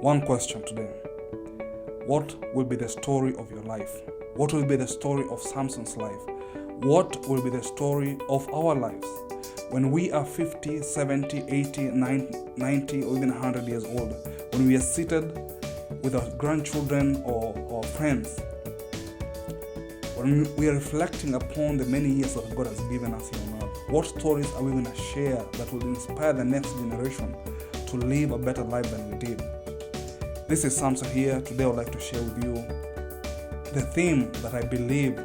One question today. What will be the story of your life? What will be the story of Samson's life? What will be the story of our lives? When we are 50, 70, 80, 90, or even 100 years old, when we are seated with our grandchildren or friends, when we are reflecting upon the many years that God has given us here on earth, what stories are we going to share that will inspire the next generation to live a better life than we did? This is Samson here. Today I would like to share with you the theme that I believe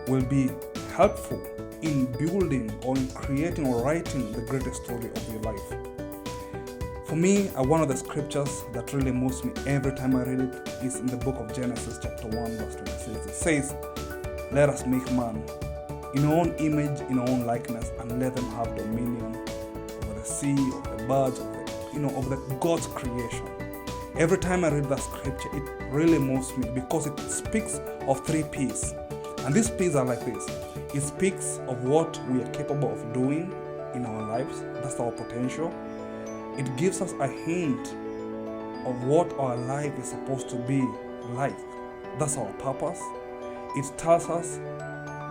will be helpful in building or in creating or writing the greatest story of your life. For me, one of the scriptures that really moves me every time I read it is in the book of Genesis chapter 1 verse 26. It says, "Let us make man in our own image, in our own likeness, and let them have dominion over the sea, over the birds, over the God's creation." Every time I read that scripture, it really moves me because it speaks of 3 P's. And these P's are like this. It speaks of what we are capable of doing in our lives. That's our potential. It gives us a hint of what our life is supposed to be like. That's our purpose. It tells us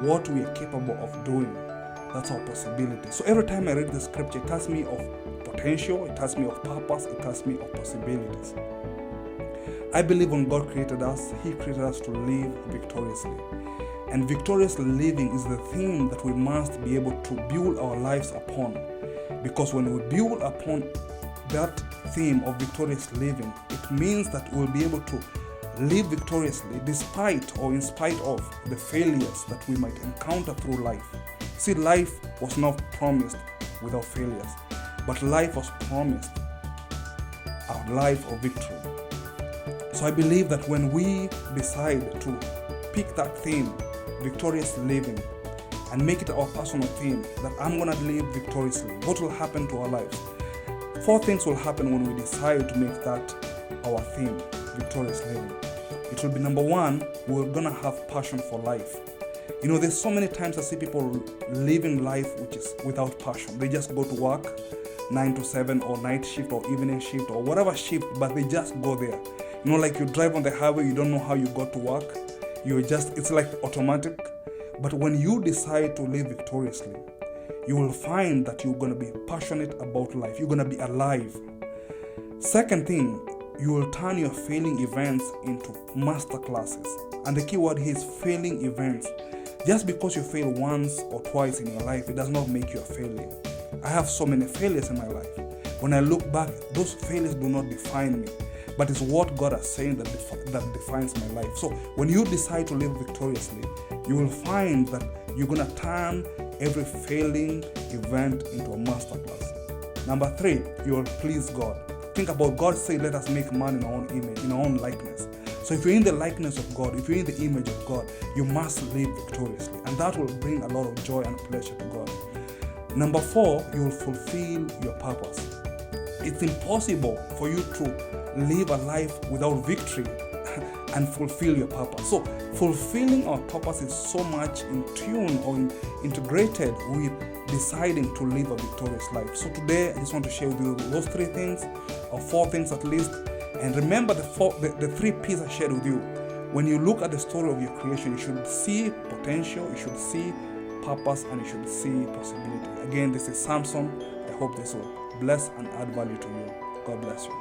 what we are capable of doing. That's our possibility. So every time I read the scripture, it tells me of potential, it tells me of purpose, it tells me of possibilities. I believe when God created us, He created us to live victoriously. And victorious living is the thing that we must be able to build our lives upon. Because when we build upon that theme of victorious living, it means that we'll be able to live victoriously despite or in spite of the failures that we might encounter through life. See, life was not promised without failures, but life was promised a life of victory. So I believe that when we decide to pick that theme, victorious living, and make it our personal theme, that I'm going to live victoriously, what will happen to our lives? 4 things will happen when we decide to make that our theme, victorious living. It will be number 1, we're going to have passion for life. There's so many times I see people living life which is without passion. They just go to work 9 to 7 or night shift or evening shift or whatever shift, but they just go there. Like you drive on the highway, you don't know how you got to work. It's like automatic. But when you decide to live victoriously, you will find that you're going to be passionate about life. You're going to be alive. Second thing, you will turn your failing events into master classes. And the key word here is failing events. Just because you fail once or twice in your life, it does not make you a failure. I have so many failures in my life. When I look back, those failures do not define me, but it's what God has said that defines my life. So when you decide to live victoriously, you will find that you're going to turn every failing event into a masterclass. Number 3, you will please God. Think about God saying, "Let us make man in our own image, in our own likeness." So if you're in the likeness of God, if you're in the image of God, you must live victoriously. And that will bring a lot of joy and pleasure to God. Number 4, you will fulfill your purpose. It's impossible for you to live a life without victory and fulfill your purpose. So fulfilling our purpose is so much in tune or integrated with deciding to live a victorious life. So today I just want to share with you those 3 things, or 4 things at least. And remember the 3 P's I shared with you. When you look at the story of your creation, you should see potential, you should see purpose, and you should see possibility. Again, this is Samson. I hope this will bless and add value to you. God bless you.